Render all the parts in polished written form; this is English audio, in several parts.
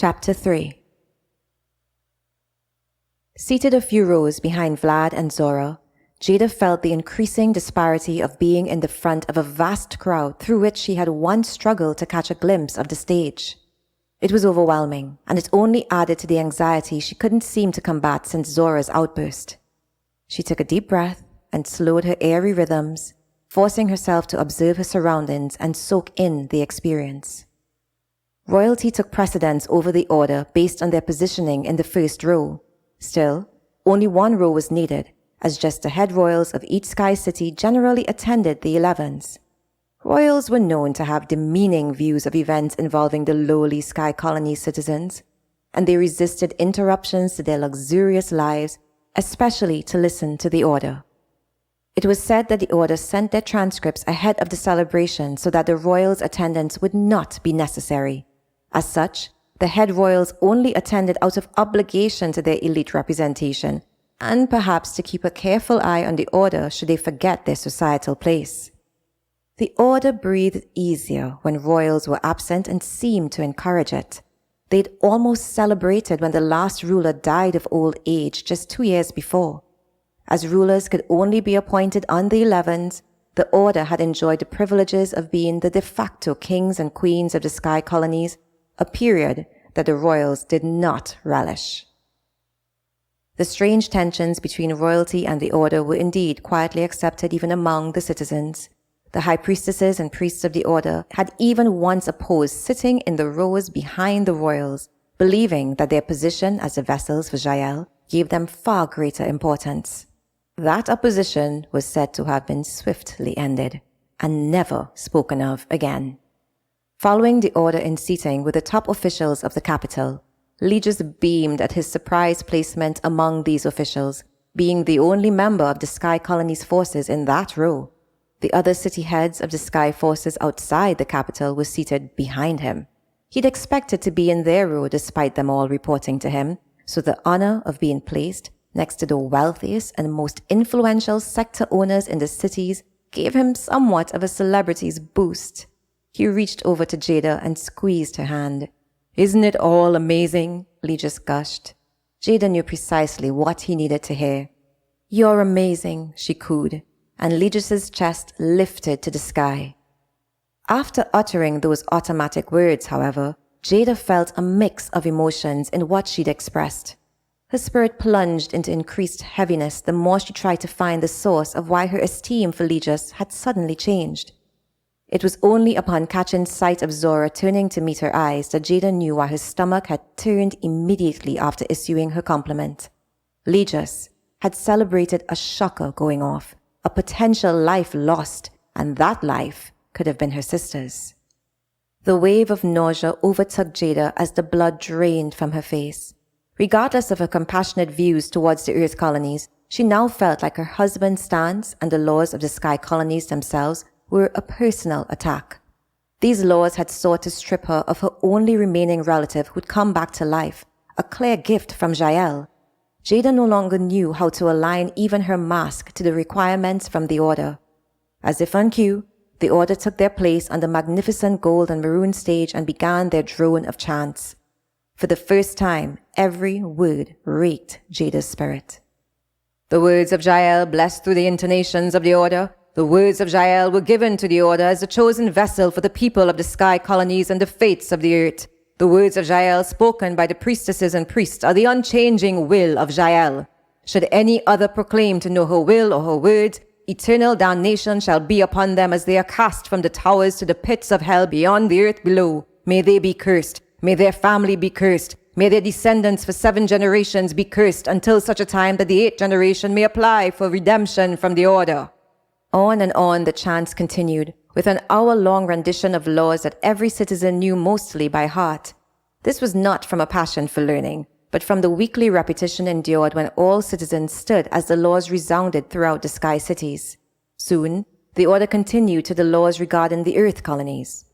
Chapter 3. Seated a few rows behind Vlad and Zora, Jada felt the increasing disparity of being in the front of a vast crowd through which she had once struggled to catch a glimpse of the stage. It was overwhelming, and it only added to the anxiety she couldn't seem to combat since Zora's outburst. She took a deep breath and slowed her airy rhythms, forcing herself to observe her surroundings and soak in the experience. Royalty took precedence over the order based on their positioning in the first row. Still, only one row was needed, as just the head royals of each sky city generally attended the 11s. Royals were known to have demeaning views of events involving the lowly sky colony citizens, and they resisted interruptions to their luxurious lives, especially to listen to the order. It was said that the order sent their transcripts ahead of the celebration so that the royals' attendance would not be necessary. As such, the head royals only attended out of obligation to their elite representation, and perhaps to keep a careful eye on the order should they forget their societal place. The order breathed easier when royals were absent and seemed to encourage it. They'd almost celebrated when the last ruler died of old age just 2 years before. As rulers could only be appointed on the 11s, the order had enjoyed the privileges of being the de facto kings and queens of the sky colonies, a period that the royals did not relish. The strange tensions between royalty and the order were indeed quietly accepted even among the citizens. The high priestesses and priests of the order had even once opposed sitting in the rows behind the royals, believing that their position as the vessels for Jeanelle gave them far greater importance. That opposition was said to have been swiftly ended, and never spoken of again. Following the order in seating with the top officials of the capital, Legis beamed at his surprise placement among these officials, being the only member of the Sky Colony's forces in that row. The other city heads of the Sky forces outside the capital were seated behind him. He'd expected to be in their row despite them all reporting to him, so the honor of being placed next to the wealthiest and most influential sector owners in the cities gave him somewhat of a celebrity's boost. He reached over to Jada and squeezed her hand. "Isn't it all amazing?" Legis gushed. Jada knew precisely what he needed to hear. "You're amazing," she cooed, and Legis's chest lifted to the sky. After uttering those automatic words, however, Jada felt a mix of emotions in what she'd expressed. Her spirit plunged into increased heaviness the more she tried to find the source of why her esteem for Legis had suddenly changed. It was only upon catching sight of Zora turning to meet her eyes that Jada knew why her stomach had turned immediately after issuing her compliment. Legis had celebrated a shocker going off, a potential life lost, and that life could have been her sister's. The wave of nausea overtook Jada as the blood drained from her face. Regardless of her compassionate views towards the Earth colonies, she now felt like her husband's stance and the laws of the Sky colonies themselves were a personal attack. These laws had sought to strip her of her only remaining relative who'd come back to life, a clear gift from Jeanelle. Jada no longer knew how to align even her mask to the requirements from the order. As if on cue, the order took their place on the magnificent gold and maroon stage and began their drone of chants. For the first time, every word raked Jada's spirit. "The words of Jeanelle blessed through the intonations of the order. The words of Jeanelle were given to the order as the chosen vessel for the people of the sky colonies and the fates of the earth. The words of Jeanelle spoken by the priestesses and priests are the unchanging will of Jeanelle. Should any other proclaim to know her will or her words, eternal damnation shall be upon them as they are cast from the towers to the pits of hell beyond the earth below. May they be cursed. May their family be cursed. May their descendants for 7 generations be cursed until such a time that the 8th generation may apply for redemption from the order." On and on the chants continued, with an hour-long rendition of laws that every citizen knew mostly by heart. This was not from a passion for learning, but from the weekly repetition endured when all citizens stood as the laws resounded throughout the sky cities. Soon, the order continued to the laws regarding the Earth colonies.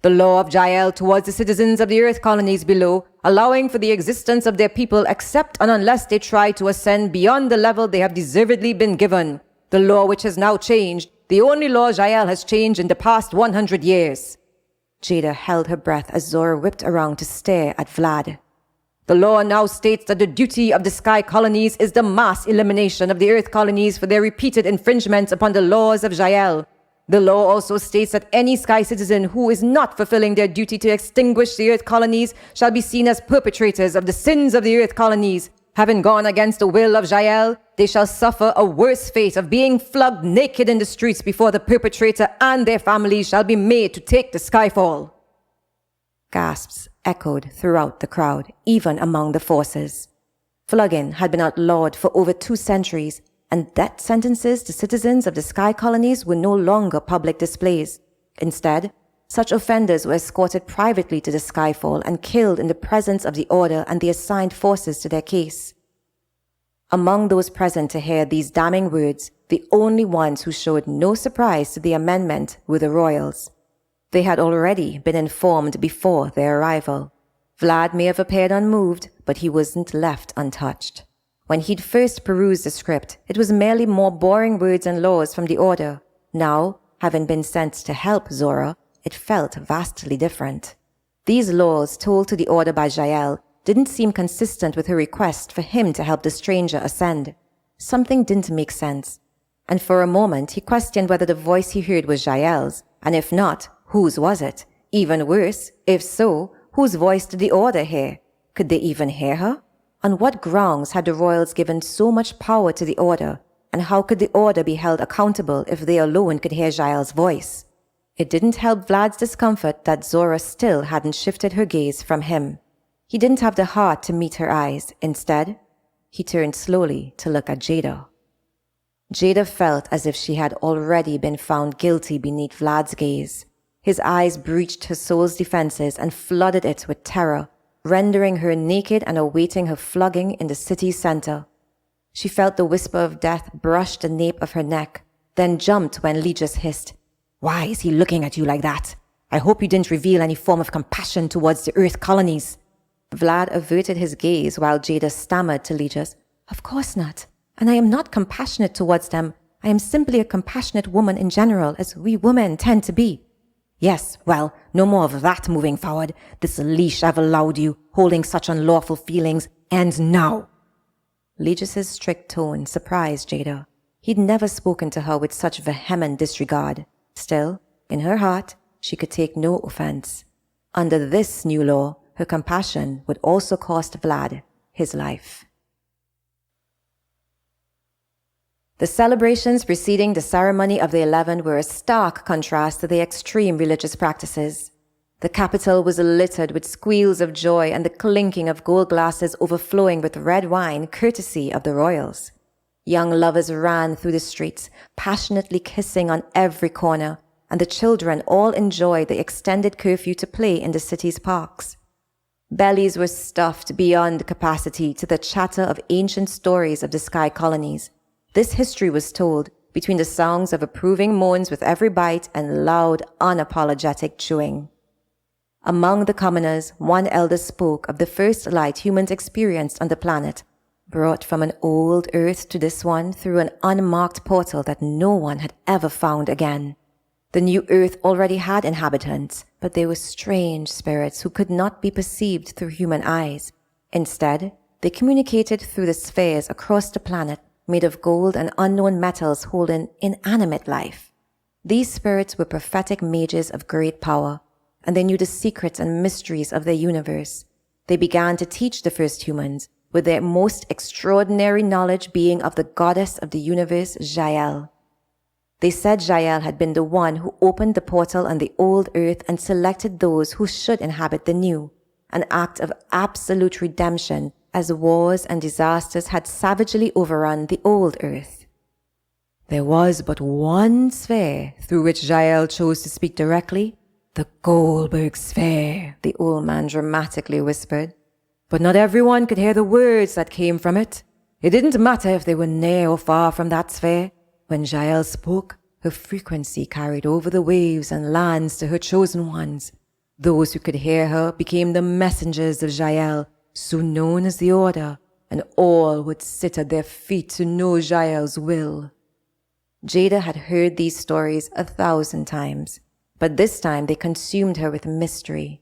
"The law of Jeanelle towards the citizens of the Earth colonies below, allowing for the existence of their people except and unless they try to ascend beyond the level they have deservedly been given. The law which has now changed, the only law Jeanelle has changed in the past 100 years. Jada held her breath as Zora whipped around to stare at Vlad. The law now states that the duty of the Sky Colonies is the mass elimination of the Earth Colonies for their repeated infringements upon the laws of Jeanelle. The law also states that any Sky citizen who is not fulfilling their duty to extinguish the Earth Colonies shall be seen as perpetrators of the sins of the Earth Colonies. Having gone against the will of Jeanelle, they shall suffer a worse fate of being flogged naked in the streets before the perpetrator and their families shall be made to take the Skyfall. Gasps echoed throughout the crowd, even among the forces. Flogging had been outlawed for over 2 centuries, and death sentences to citizens of the Sky Colonies were no longer public displays. Instead, such offenders were escorted privately to the Skyfall and killed in the presence of the Order and the assigned forces to their case. Among those present to hear these damning words, the only ones who showed no surprise to the amendment were the royals. They had already been informed before their arrival. Vlad may have appeared unmoved, but he wasn't left untouched. When he'd first perused the script, it was merely more boring words and laws from the Order. Now, having been sent to help Zora, it felt vastly different. These laws told to the Order by Jeanelle didn't seem consistent with her request for him to help the stranger ascend. Something didn't make sense. And for a moment, he questioned whether the voice he heard was Jael's, and if not, whose was it? Even worse, if so, whose voice did the Order hear? Could they even hear her? On what grounds had the royals given so much power to the Order, and how could the Order be held accountable if they alone could hear Jael's voice? It didn't help Vlad's discomfort that Zora still hadn't shifted her gaze from him. He didn't have the heart to meet her eyes. Instead, he turned slowly to look at Jada. Jada felt as if she had already been found guilty beneath Vlad's gaze. His eyes breached her soul's defenses and flooded it with terror, rendering her naked and awaiting her flogging in the city's center. She felt the whisper of death brush the nape of her neck, then jumped when Lee just hissed, "Why is he looking at you like that? I hope you didn't reveal any form of compassion towards the Earth Colonies." Vlad averted his gaze while Jada stammered to Legis, "Of course not. And I am not compassionate towards them. I am simply a compassionate woman in general, as we women tend to be." "Yes, well, no more of that moving forward. This leash I've allowed you, holding such unlawful feelings, ends now." Legis's strict tone surprised Jada. He'd never spoken to her with such vehement disregard. Still, in her heart, she could take no offense. Under this new law, her compassion would also cost Vlad his life. The celebrations preceding the ceremony of the 11 were a stark contrast to the extreme religious practices. The capital was littered with squeals of joy and the clinking of gold glasses overflowing with red wine courtesy of the royals. Young lovers ran through the streets, passionately kissing on every corner, and the children all enjoyed the extended curfew to play in the city's parks. Bellies were stuffed beyond capacity to the chatter of ancient stories of the Sky Colonies. This history was told between the songs of approving moans with every bite and loud, unapologetic chewing. Among the commoners, one elder spoke of the first light humans experienced on the planet, brought from an old Earth to this one through an unmarked portal that no one had ever found again. The new Earth already had inhabitants, but they were strange spirits who could not be perceived through human eyes. Instead, they communicated through the spheres across the planet, made of gold and unknown metals holding inanimate life. These spirits were prophetic mages of great power, and they knew the secrets and mysteries of their universe. They began to teach the first humans, with their most extraordinary knowledge being of the goddess of the universe, Jael. They said Jael had been the one who opened the portal on the old Earth and selected those who should inhabit the new, an act of absolute redemption as wars and disasters had savagely overrun the old Earth. There was but one sphere through which Jael chose to speak directly, the Goldberg sphere, the old man dramatically whispered. But not everyone could hear the words that came from it. It didn't matter if they were near or far from that sphere. When Jael spoke, her frequency carried over the waves and lands to her chosen ones. Those who could hear her became the messengers of Jael, soon known as the Order, and all would sit at their feet to know Jael's will. Jada had heard these stories 1,000 times. But this time they consumed her with mystery.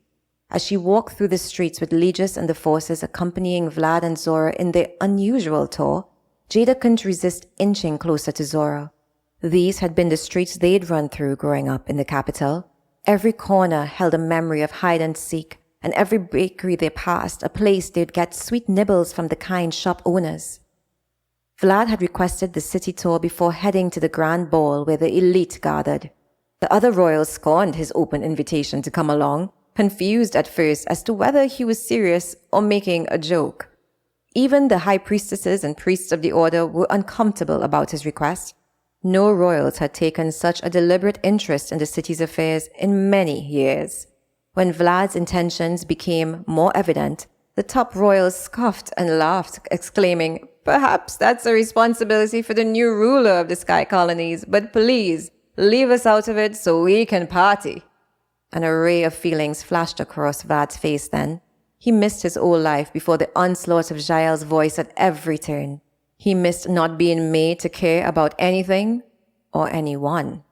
As she walked through the streets with Legis and the forces accompanying Vlad and Zora in their unusual tour, Jada couldn't resist inching closer to Zora. These had been the streets they'd run through growing up in the capital. Every corner held a memory of hide and seek, and every bakery they passed a place they'd get sweet nibbles from the kind shop owners. Vlad had requested the city tour before heading to the grand ball where the elite gathered. The other royals scorned his open invitation to come along, confused at first as to whether he was serious or making a joke. Even the high priestesses and priests of the order were uncomfortable about his request. No royals had taken such a deliberate interest in the city's affairs in many years. When Vlad's intentions became more evident, the top royals scoffed and laughed, exclaiming, "Perhaps that's a responsibility for the new ruler of the Sky Colonies, but please, leave us out of it so we can party." An array of feelings flashed across Vlad's face then. He missed his old life before the onslaught of Jeanelle's voice at every turn. He missed not being made to care about anything or anyone.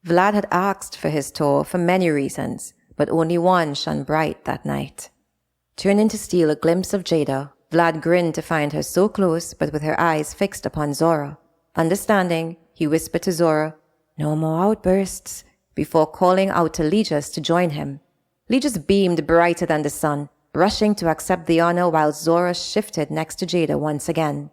Vlad had asked for his tour for many reasons, but only one shone bright that night. Turning to steal a glimpse of Jada, Vlad grinned to find her so close but with her eyes fixed upon Zora. Understanding, he whispered to Zora, "No more outbursts," before calling out to Legis to join him. Legis beamed brighter than the sun, rushing to accept the honor while Zora shifted next to Jada once again.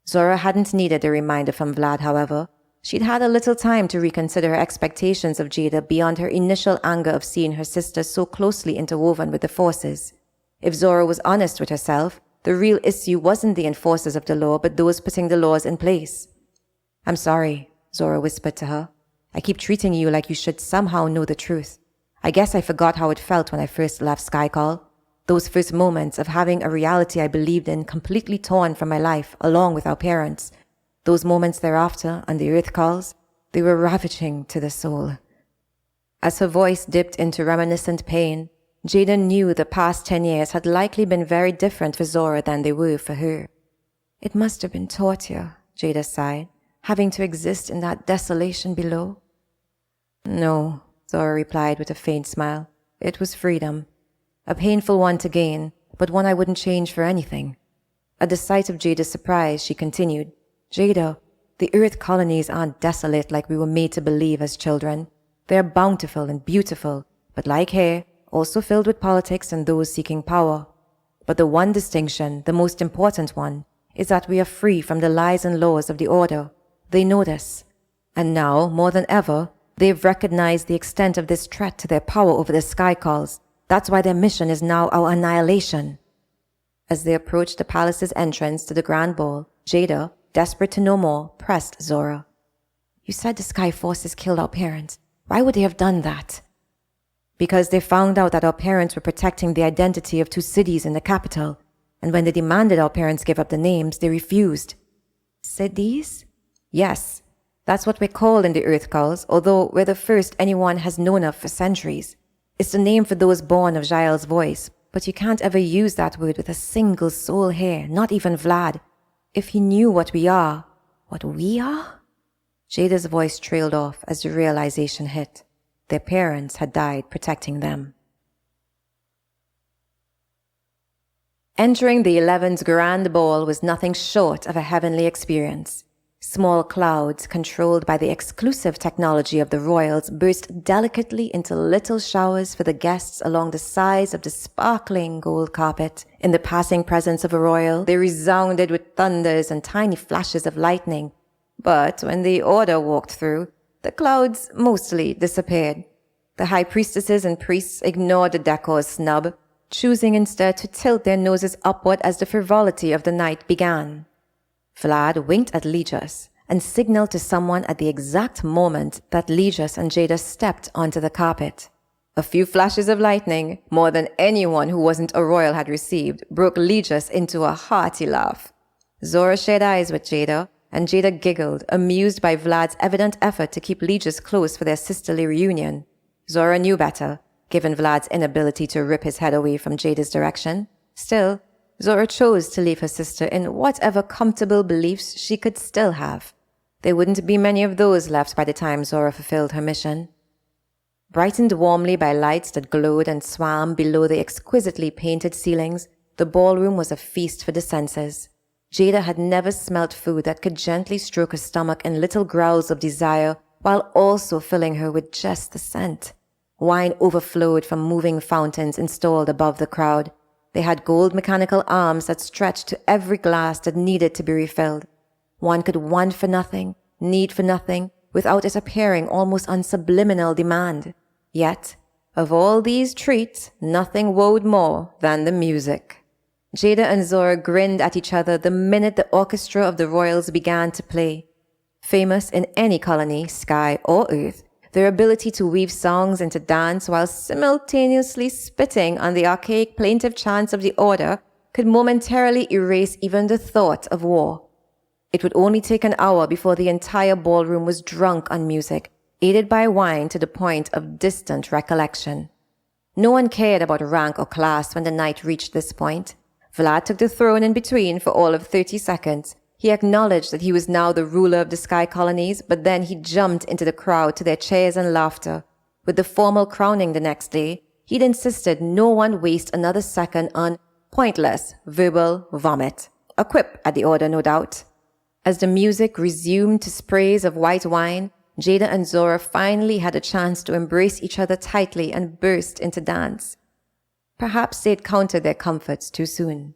Zora hadn't needed a reminder from Vlad, however. She'd had a little time to reconsider her expectations of Jada beyond her initial anger of seeing her sister so closely interwoven with the forces. If Zora was honest with herself, the real issue wasn't the enforcers of the law, but those putting the laws in place. "I'm sorry," Zora whispered to her. "I keep treating you like you should somehow know the truth. I guess I forgot how it felt when I first left Skycall. Those first moments of having a reality I believed in completely torn from my life, along with our parents. Those moments thereafter, on the earth calls, they were ravaging to the soul." As her voice dipped into reminiscent pain, Jada knew the past 10 years had likely been very different for Zora than they were for her. "It must have been torture," Jada sighed, "having to exist in that desolation below." "No," Zora replied with a faint smile. "It was freedom. A painful one to gain, but one I wouldn't change for anything." At the sight of Jada's surprise, she continued, "Jada, the Earth colonies aren't desolate like we were made to believe as children. They are bountiful and beautiful, but like here, also filled with politics and those seeking power. But the one distinction, the most important one, is that we are free from the lies and laws of the Order. They know this. And now, more than ever, they've recognized the extent of this threat to their power over the Skycalls. That's why their mission is now our annihilation." As they approached the palace's entrance to the grand ball, Jada, desperate to know more, pressed Zora. "You said the Sky Forces killed our parents. Why would they have done that?" "Because they found out that our parents were protecting the identity of 2 cities in the capital, and when they demanded our parents give up the names, they refused." "Cities?" "Yes. That's what we're called in the Earth Calls, although we're the first anyone has known of for centuries. It's the name for those born of Jael's voice, but you can't ever use that word with a single soul here, not even Vlad. If he knew what we are." "What we are?" Jada's voice trailed off as the realization hit. Their parents had died protecting them. Entering the 11th Grand Ball was nothing short of a heavenly experience. Small clouds, controlled by the exclusive technology of the royals, burst delicately into little showers for the guests along the sides of the sparkling gold carpet. In the passing presence of a royal, they resounded with thunders and tiny flashes of lightning. But when the Order walked through, the clouds mostly disappeared. The high priestesses and priests ignored the decor's snub, choosing instead to tilt their noses upward as the frivolity of the night began. Vlad winked at Legis and signaled to someone at the exact moment that Legis and Jada stepped onto the carpet. A few flashes of lightning, more than anyone who wasn't a royal had received, broke Legis into a hearty laugh. Zora shared eyes with Jada, and Jada giggled, amused by Vlad's evident effort to keep Legis close for their sisterly reunion. Zora knew better, given Vlad's inability to rip his head away from Jada's direction. Still, Zora chose to leave her sister in whatever comfortable beliefs she could still have. There wouldn't be many of those left by the time Zora fulfilled her mission. Brightened warmly by lights that glowed and swam below the exquisitely painted ceilings, the ballroom was a feast for the senses. Jada had never smelt food that could gently stroke her stomach in little growls of desire while also filling her with just the scent. Wine overflowed from moving fountains installed above the crowd. They had gold mechanical arms that stretched to every glass that needed to be refilled. One could want for nothing, need for nothing, without it appearing almost on subliminal demand. Yet, of all these treats, nothing wowed more than the music. Jada and Zora grinned at each other the minute the orchestra of the royals began to play. Famous in any colony, sky or earth, their ability to weave songs into dance while simultaneously spitting on the archaic plaintive chants of the order could momentarily erase even the thought of war. It would only take an hour before the entire ballroom was drunk on music, aided by wine to the point of distant recollection. No one cared about rank or class when the night reached this point. Vlad took the throne in between for all of 30 seconds. He acknowledged that he was now the ruler of the sky colonies, but then he jumped into the crowd to their cheers and laughter. With the formal crowning the next day, he'd insisted no one waste another second on pointless verbal vomit. A quip at the order, no doubt. As the music resumed to sprays of white wine, Jada and Zora finally had a chance to embrace each other tightly and burst into dance. Perhaps they'd counted their comforts too soon.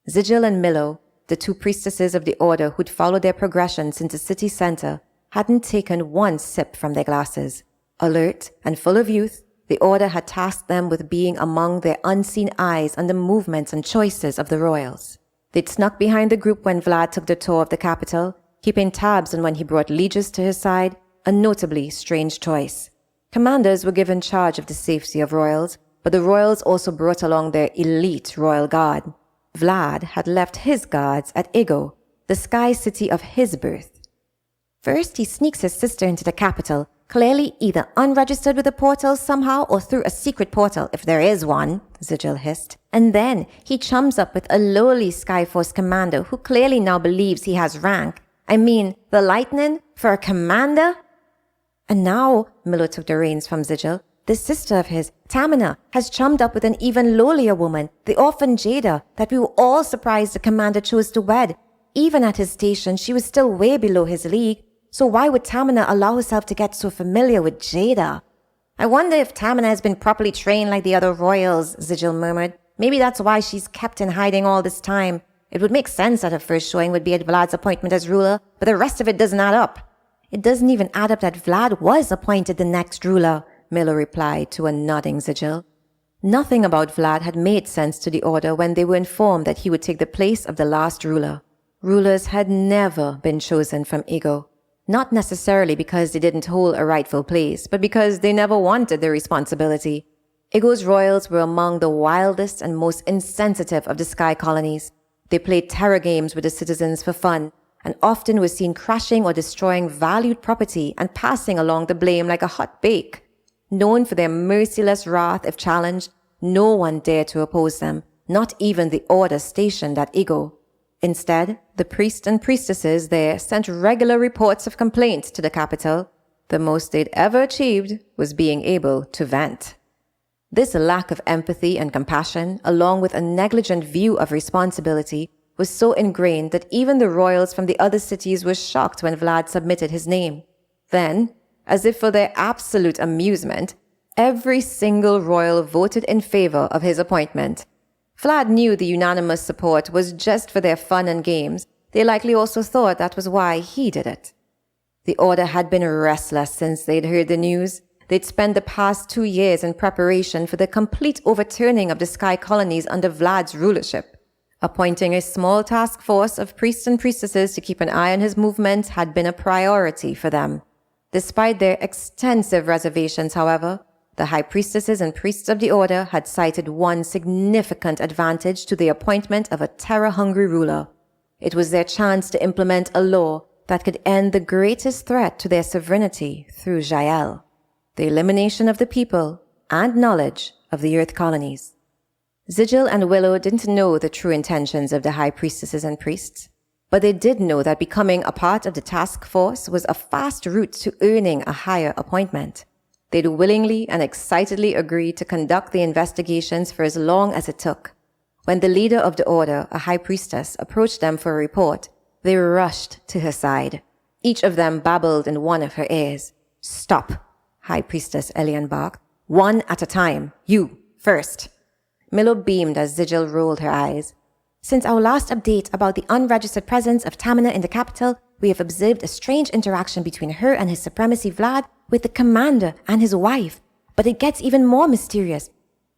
Sigil and Milo, the two priestesses of the order who'd followed their progression since the city center, hadn't taken one sip from their glasses. Alert and full of youth, the order had tasked them with being among their unseen eyes on the movements and choices of the royals. They'd snuck behind the group when Vlad took the tour of the capital, keeping tabs on when he brought lieges to his side, a notably strange choice. Commanders were given charge of the safety of royals, but the royals also brought along their elite royal guard. Vlad had left his guards at Ego, the sky city of his birth. First, he sneaks his sister into the capital, clearly either unregistered with a portal somehow or through a secret portal, if there is one, Sigil hissed. And then he chums up with a lowly Skyforce commander who clearly now believes he has rank. I mean, the lightning for a commander? And now, Milo took the reins from Sigil, this sister of his, Tamina, has chummed up with an even lowlier woman, the orphan Jada, that we were all surprised the commander chose to wed. Even at his station, she was still way below his league. So why would Tamina allow herself to get so familiar with Jada? I wonder if Tamina has been properly trained like the other royals, Sigil murmured. Maybe that's why she's kept in hiding all this time. It would make sense that her first showing would be at Vlad's appointment as ruler, but the rest of it doesn't add up. It doesn't even add up that Vlad was appointed the next ruler, Milo replied to a nodding Sigil. Nothing about Vlad had made sense to the order when they were informed that he would take the place of the last ruler. Rulers had never been chosen from Ego. Not necessarily because they didn't hold a rightful place, but because they never wanted the responsibility. Ego's royals were among the wildest and most insensitive of the sky colonies. They played terror games with the citizens for fun, and often were seen crashing or destroying valued property and passing along the blame like a hot bake. Known for their merciless wrath if challenged, no one dared to oppose them, not even the order stationed at Ego. Instead, the priests and priestesses there sent regular reports of complaints to the capital. The most they'd ever achieved was being able to vent. This lack of empathy and compassion, along with a negligent view of responsibility, was so ingrained that even the royals from the other cities were shocked when Vlad submitted his name. Then, as if for their absolute amusement, every single royal voted in favor of his appointment. Vlad knew the unanimous support was just for their fun and games. They likely also thought that was why he did it. The order had been restless since they'd heard the news. They'd spent the past 2 years in preparation for the complete overturning of the sky colonies under Vlad's rulership. Appointing a small task force of priests and priestesses to keep an eye on his movements had been a priority for them. Despite their extensive reservations, however, the high priestesses and priests of the order had cited one significant advantage to the appointment of a terror-hungry ruler. It was their chance to implement a law that could end the greatest threat to their sovereignty through Jeanelle, the elimination of the people and knowledge of the Earth colonies. Sigil and Willow didn't know the true intentions of the high priestesses and priests, but they did know that becoming a part of the task force was a fast route to earning a higher appointment. they'd willingly and excitedly agreed to conduct the investigations for as long as it took. When the leader of the order, a high priestess, approached them for a report, they rushed to her side. Each of them babbled in one of her ears. "Stop," High Priestess Elian barked. "One at a time. You, first." Milo beamed as Sigil rolled her eyes. "Since our last update about the unregistered presence of Tamina in the capital, we have observed a strange interaction between her and His Supremacy Vlad with the commander and his wife. But it gets even more mysterious."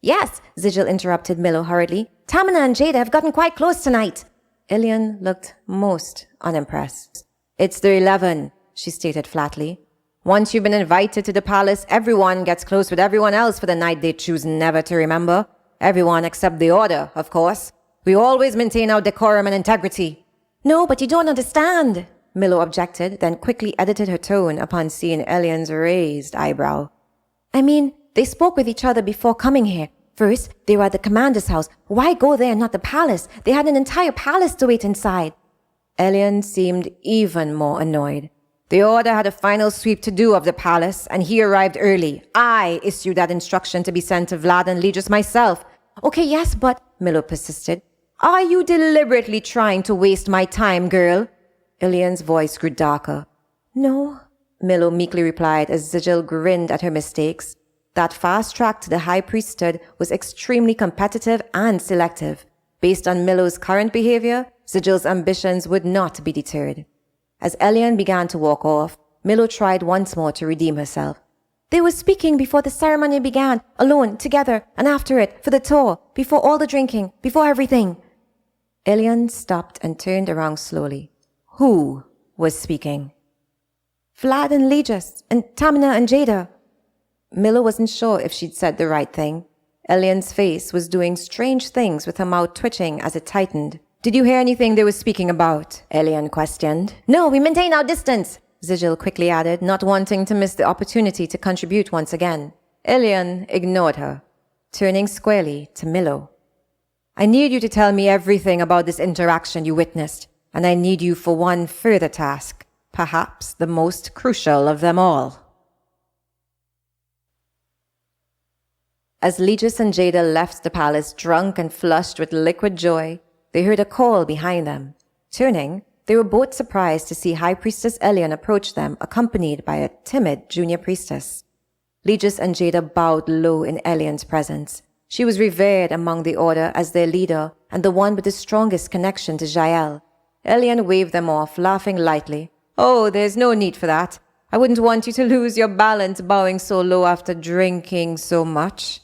"Yes," Sigil interrupted Milo hurriedly. "Tamina and Jada have gotten quite close tonight." Elian looked most unimpressed. "It's the 11, she stated flatly. "Once you've been invited to the palace, everyone gets close with everyone else for the night they choose never to remember. Everyone except the Order, of course. We always maintain our decorum and integrity." "No, but you don't understand," Milo objected, then quickly edited her tone upon seeing Elian's raised eyebrow. "I mean, they spoke with each other before coming here. First, they were at the commander's house. Why go there and not the palace? They had an entire palace to wait inside." Elian seemed even more annoyed. "The Order had a final sweep to do of the palace, and he arrived early. I issued that instruction to be sent to Vlad and Legis myself." "Okay, yes, but," Milo persisted. "Are you deliberately trying to waste my time, girl?" Elian's voice grew darker. "No," Milo meekly replied as Sigil grinned at her mistakes. That fast track to the high priesthood was extremely competitive and selective. Based on Milo's current behavior, Sigil's ambitions would not be deterred. As Elian began to walk off, Milo tried once more to redeem herself. "They were speaking before the ceremony began, alone, together, and after it, for the tour, before all the drinking, before everything." Elian stopped and turned around slowly. Who was speaking? "Vlad and Legis, and Tamina and Jada." Milo wasn't sure if she'd said the right thing. Elian's face was doing strange things with her mouth twitching as it tightened. "Did you hear anything they were speaking about?" Elian questioned. "No, we maintain our distance," Sigil quickly added, not wanting to miss the opportunity to contribute once again. Elian ignored her, turning squarely to Milo. "I need you to tell me everything about this interaction you witnessed, and I need you for one further task, perhaps the most crucial of them all." As Legis and Jada left the palace drunk and flushed with liquid joy, they heard a call behind them. Turning, they were both surprised to see High Priestess Elian approach them, accompanied by a timid junior priestess. Legis and Jada bowed low in Elian's presence. She was revered among the Order as their leader and the one with the strongest connection to Jeanelle. Elian waved them off, laughing lightly. "Oh, there's no need for that. I wouldn't want you to lose your balance bowing so low after drinking so much."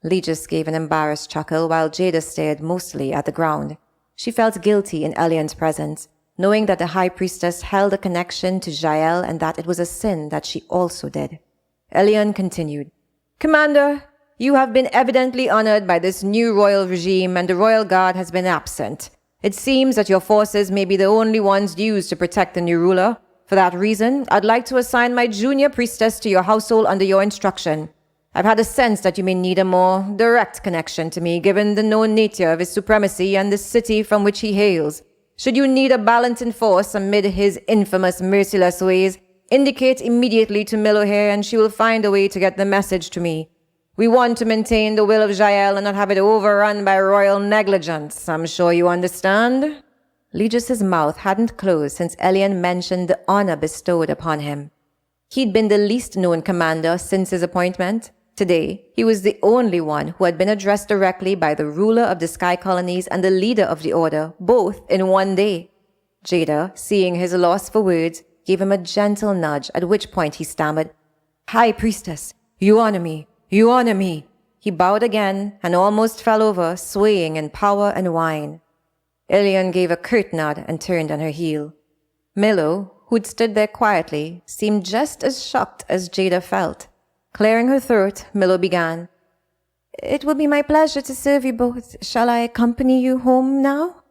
Legis gave an embarrassed chuckle while Jada stared mostly at the ground. She felt guilty in Elian's presence, knowing that the High Priestess held a connection to Jeanelle and that it was a sin that she also did. Elian continued, "Commander, you have been evidently honored by this new royal regime and the royal guard has been absent. It seems that your forces may be the only ones used to protect the new ruler. For that reason, I'd like to assign my junior priestess to your household under your instruction. I've had a sense that you may need a more direct connection to me, given the known nature of his supremacy and the city from which he hails. Should you need a balancing force amid his infamous merciless ways, indicate immediately to Milo here and she will find a way to get the message to me. We want to maintain the will of Jeanelle and not have it overrun by royal negligence. I'm sure you understand?" Legis's mouth hadn't closed since Elian mentioned the honor bestowed upon him. He'd been the least known commander since his appointment. Today, he was the only one who had been addressed directly by the ruler of the Sky Colonies and the leader of the Order, both in one day. Jada, seeing his loss for words, gave him a gentle nudge, at which point he stammered, "High Priestess, you honor me, you honor me." He bowed again and almost fell over, swaying in power and wine. Elian gave a curt nod and turned on her heel. Milo, who'd stood there quietly, seemed just as shocked as Jada felt. Clearing her throat, Milo began, "It will be my pleasure to serve you both. Shall I accompany you home now?"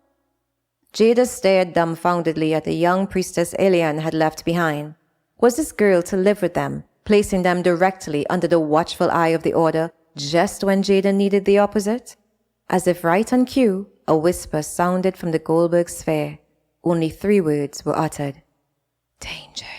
Jada stared dumbfoundedly at the young priestess Elian had left behind. Was this girl to live with them, placing them directly under the watchful eye of the Order, just when Jada needed the opposite? As if right on cue, a whisper sounded from the Goldberg sphere. Only 3 words were uttered. "Danger."